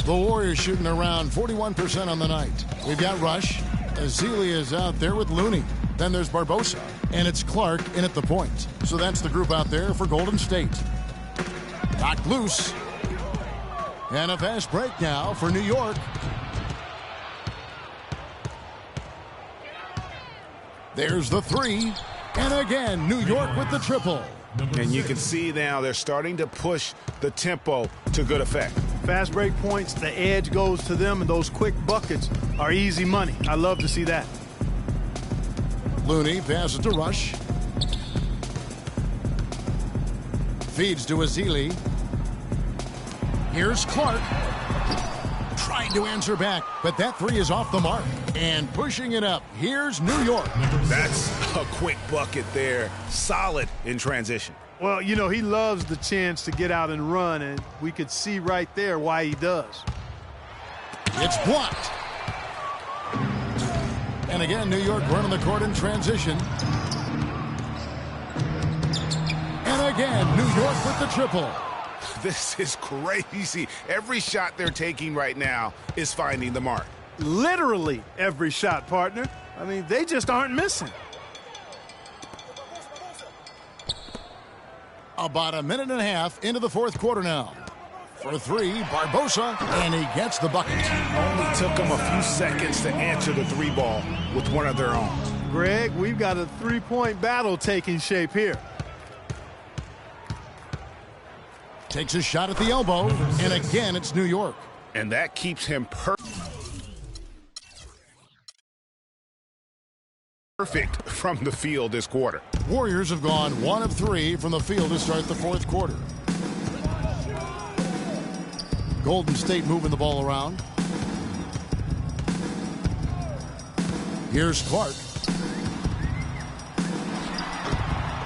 The Warriors shooting around 41% on the night. We've got Rush. Ezeli is out there with Looney. Then there's Barbosa. And it's Clark in at the point. So that's the group out there for Golden State. Knocked loose. And a fast break now for New York. There's the 3. And again, New York with the triple. And you can see now they're starting to push the tempo to good effect. Fast break points, the edge goes to them, and those quick buckets are easy money. I love to see that. Looney passes to Rush. Feeds to Ezeli. Here's Clark. Trying to answer back, but that three is off the mark. And pushing it up, here's New York. That's a quick bucket there. Solid in transition. Well, you know, he loves the chance to get out and run, and we could see right there why he does. It's blocked. And again, New York running the court in transition. And again, New York with the triple. This is crazy. Every shot they're taking right now is finding the mark. Literally every shot, partner. I mean, they just aren't missing. About a minute and a half into the fourth quarter now. For three, Barbosa, and he gets the bucket. Only took them a few seconds to answer the three ball with one of their own. Greg, we've got a three-point battle taking shape here. Takes a shot at the elbow, and again, it's New York. And that keeps him perfect from the field this quarter. Warriors have gone 1 of 3 from the field to start the fourth quarter. Golden State moving the ball around. Here's Clark.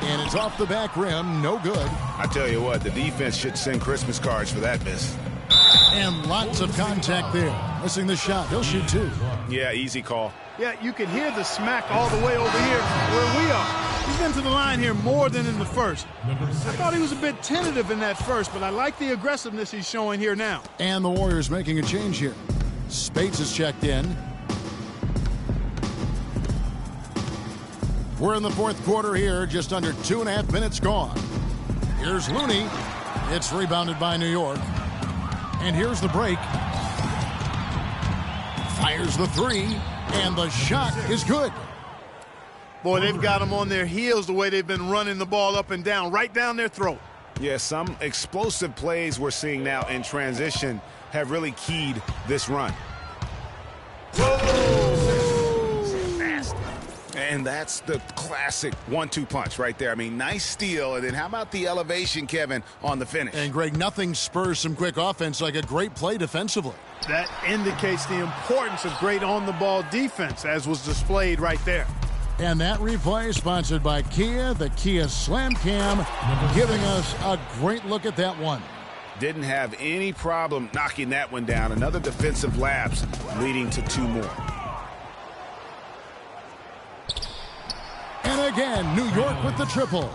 And it's off the back rim, no good. I tell you what, the defense should send Christmas cards for that miss. And lots of contact there. Missing the shot. He'll shoot two. Yeah, easy call. Yeah, you can hear the smack all the way over here where we are. He's been to the line here more than in the first. I thought he was a bit tentative in that first, but I like the aggressiveness he's showing here now. And the Warriors making a change here. Spates is checked in. We're in the fourth quarter here, just under 2.5 minutes gone. Here's Looney. It's rebounded by New York. And here's the break. Fires the three, and the shot is good. Boy, they've got them on their heels the way they've been running the ball up and down, right down their throat. Yeah, some explosive plays we're seeing now in transition have really keyed this run. And that's the classic 1-2 punch right there. I mean, nice steal, and then how about the elevation, Kevin, on the finish? And, Greg, nothing spurs some quick offense like a great play defensively. That indicates the importance of great on-the-ball defense, as was displayed right there. And that replay sponsored by Kia, the Kia Slam Cam, giving us a great look at that one. Didn't have any problem knocking that one down. Another defensive lapse leading to 2 more. And again, New York with the triple.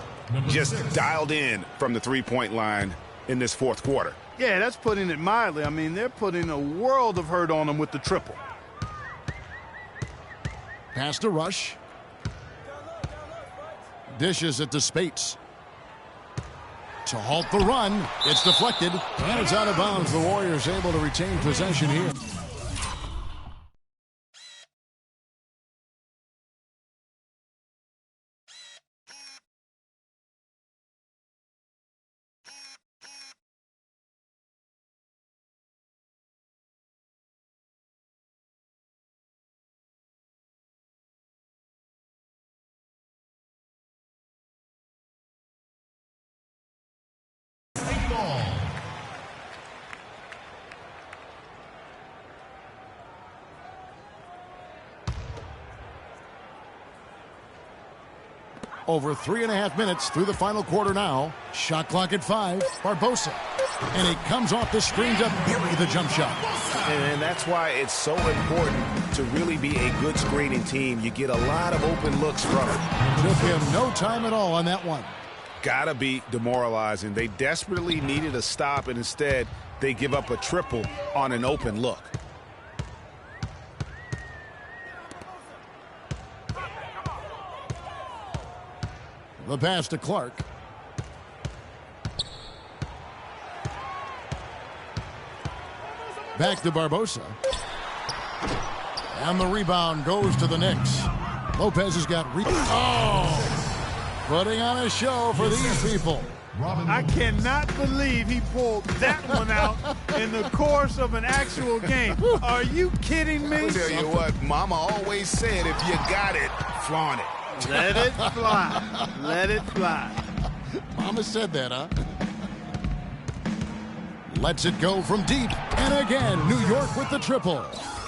Just dialed in from the three-point line in this fourth quarter. Yeah, that's putting it mildly. I mean, they're putting a world of hurt on them with the triple. Pass to Rush. Dishes it to Spates. To halt the run, it's deflected, and it's out of bounds. The Warriors able to retain possession here. Over 3.5 minutes through the final quarter now. Shot clock at 5. Barbosa. And he comes off the screens up with a jump shot. And that's why it's so important to really be a good screening team. You get a lot of open looks from it. Took him no time at all on that one. Gotta be demoralizing. They desperately needed a stop, and instead they give up a triple on an open look. The pass to Clark. Back to Barbosa. And the rebound goes to the Knicks. Lopez has got putting on a show for these people. I cannot believe he pulled that one out in the course of an actual game. Are you kidding me? I'll tell you what, Mama always said, if you got it, flaunt it. Let it fly. Let it fly. Mama said that, huh? Lets it go from deep. And again, New York with the triple.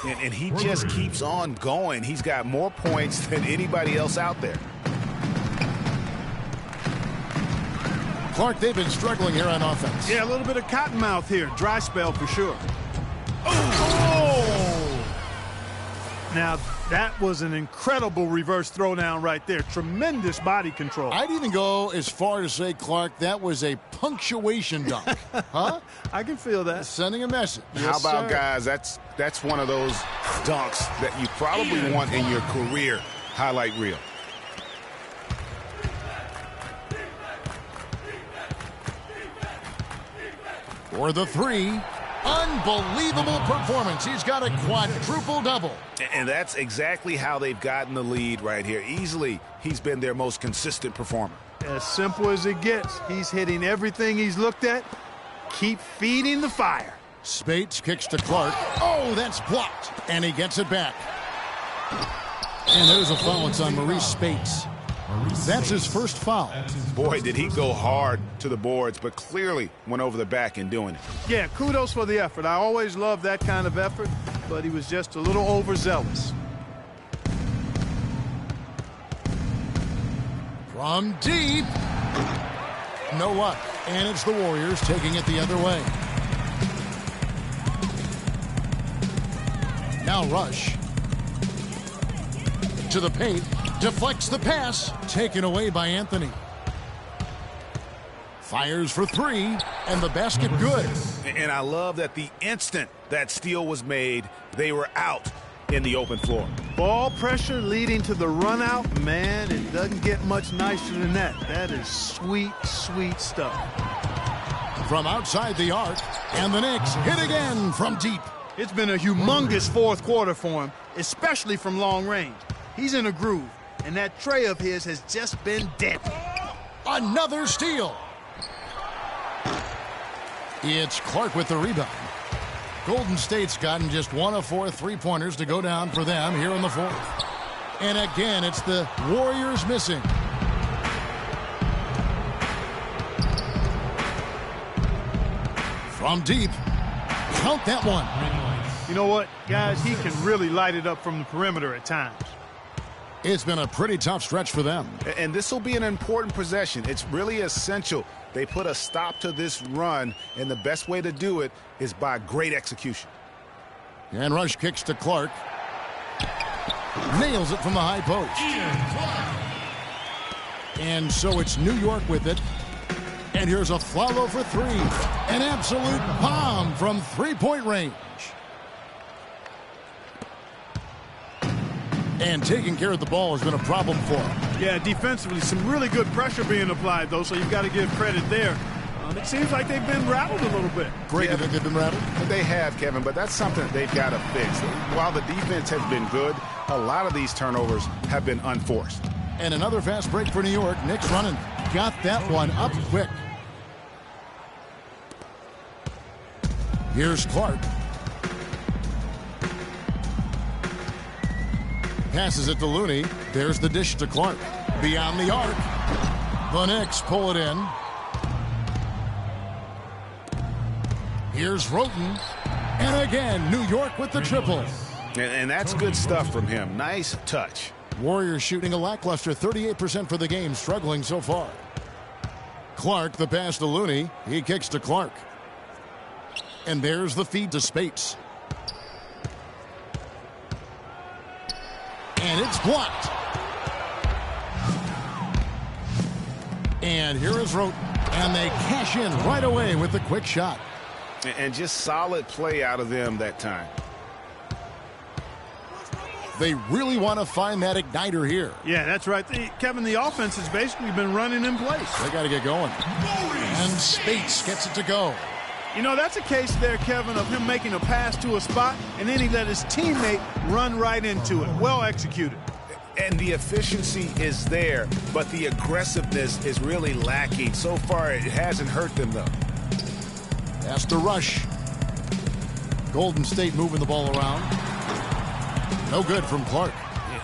And he just keeps on going. He's got more points than anybody else out there. Clark, they've been struggling here on offense. Yeah, a little bit of cottonmouth here. Dry spell for sure. Now, that was an incredible reverse throwdown right there. Tremendous body control. I'd even go as far as say, Clark, that was a punctuation dunk. Huh? I can feel that. Sending a message. How about, guys, that's one of those dunks that you probably want in your career highlight reel. For the three. Unbelievable performance. He's got a quadruple double. And that's exactly how they've gotten the lead right here. Easily, he's been their most consistent performer. As simple as it gets. He's hitting everything he's looked at. Keep feeding the fire. Spates kicks to Clark. Oh, that's blocked. And he gets it back. And there's a foul. It's on Maurice Spates. That's his first foul. Boy, did he go hard to the boards, but clearly went over the back in doing it. Yeah, kudos for the effort. I always love that kind of effort, but he was just a little overzealous. From deep. No luck. And it's the Warriors taking it the other way. Now Rush. To the paint. Deflects the pass. Taken away by Anthony. Fires for three. And the basket good. And I love that the instant that steal was made, they were out in the open floor. Ball pressure leading to the run out. Man, it doesn't get much nicer than that. That is sweet, sweet stuff. From outside the arc. And the Knicks hit again from deep. It's been a humongous fourth quarter for him, especially from long range. He's in a groove. And that tray of his has just been deadly. Another steal. It's Clark with the rebound. Golden State's gotten just 1 of 4 3-pointers to go down for them here in the fourth. And again, it's the Warriors missing. From deep. Count that one. You know what, guys? He can really light it up from the perimeter at times. It's been a pretty tough stretch for them. And this will be an important possession. It's really essential. They put a stop to this run, and the best way to do it is by great execution. And Rush kicks to Clark. Nails it from the high post. And so it's New York with it. And here's a follow for three. An absolute bomb from three-point range. And taking care of the ball has been a problem for him. Yeah, defensively, some really good pressure being applied, though, so you've got to give credit there. It seems like they've been rattled a little bit. Great, that they've been rattled? They have, Kevin, but that's something that they've got to fix. While the defense has been good, a lot of these turnovers have been unforced. And another fast break for New York. Knicks running. Got that one up quick. Here's Clark. Passes it to Looney. There's the dish to Clark. Beyond the arc. The Knicks pull it in. Here's Roten. And again, New York with the triple. And that's good stuff from him. Nice touch. Warriors shooting a lackluster 38% for the game, struggling so far. Clark, the pass to Looney. He kicks to Clark. And there's the feed to Spates. And it's blocked. And here is Roten. And they cash in right away with the quick shot. And just solid play out of them that time. They really want to find that igniter here. Yeah, that's right. Kevin, the offense has basically been running in place. They got to get going. And Spates gets it to go. You know, that's a case there, Kevin, of him making a pass to a spot, and then he let his teammate run right into it. Well executed. And the efficiency is there, but the aggressiveness is really lacking. So far, it hasn't hurt them, though. That's the Rush. Golden State moving the ball around. No good from Clark.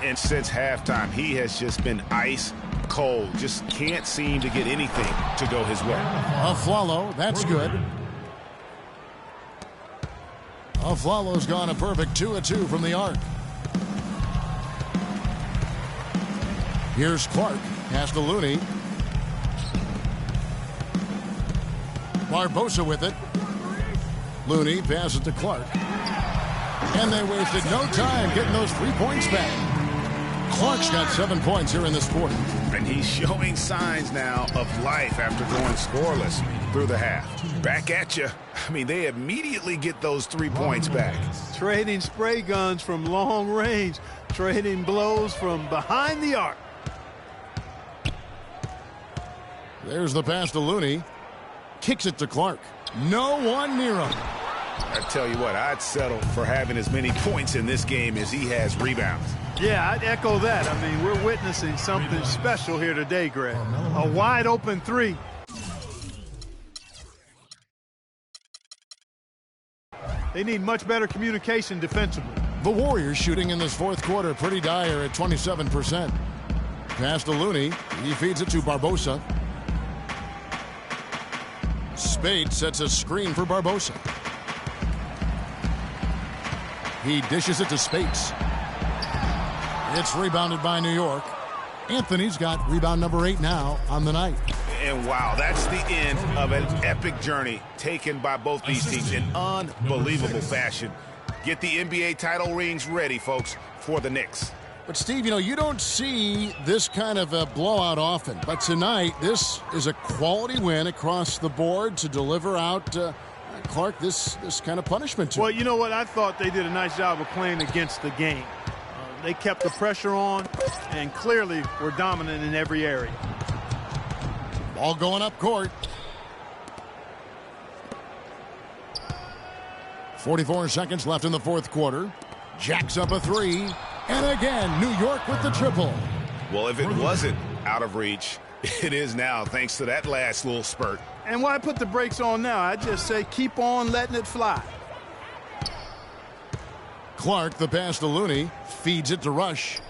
And since halftime, he has just been ice cold. Just can't seem to get anything to go his way. A Flalo, that's good. Aflalo's gone a perfect 2 of 2 from the arc. Here's Clark. Pass to Looney. Barbosa with it. Looney passes to Clark. And they wasted no time getting those 3 points back. Clark's got 7 points here in this quarter. And he's showing signs now of life after going scoreless through the half. Back at you. I mean, they immediately get those 3 points back. Trading spray guns from long range. Trading blows from behind the arc. There's the pass to Looney. Kicks it to Clark. No one near him. I tell you what, I'd settle for having as many points in this game as he has rebounds. Yeah, I'd echo that. I mean, we're witnessing something special here today, Greg. A wide open 3. They need much better communication defensively. The Warriors shooting in this fourth quarter pretty dire at 27%. Pass to Looney. He feeds it to Barbosa. Spade sets a screen for Barbosa. He dishes it to Spates. It's rebounded by New York. Anthony's got rebound number 8 now on the night. And wow, that's the end of an epic journey taken by both these teams in unbelievable fashion. Get the NBA title rings ready, folks, for the Knicks. But, Steve, you know, you don't see this kind of a blowout often. But tonight, this is a quality win across the board to deliver out, Clark, this kind of punishment to Well, you know what? I thought they did a nice job of playing against the game. They kept the pressure on and clearly were dominant in every area. Ball going up court. 44 seconds left in the fourth quarter. Jacks up a 3. And again, New York with the triple. Well, if it wasn't out of reach, it is now, thanks to that last little spurt. And why put the brakes on now? I just say keep on letting it fly. Clark, the pass to Looney, feeds it to Rush.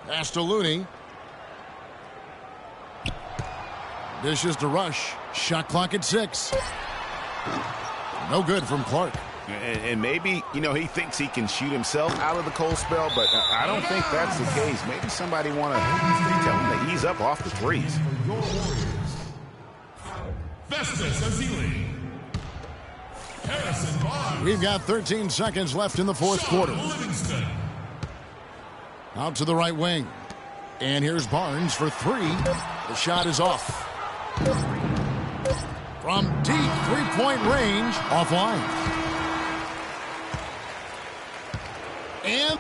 Pass to Looney. Dishes to Rush. Shot clock at 6. No good from Clark. And maybe, you know, he thinks he can shoot himself out of the cold spell, but I don't think that's the case. Maybe somebody want to tell him to ease up off the threes. We've got 13 seconds left in the fourth quarter. Out to the right wing. And here's Barnes for 3. The shot is off. From deep three-point range, offline. And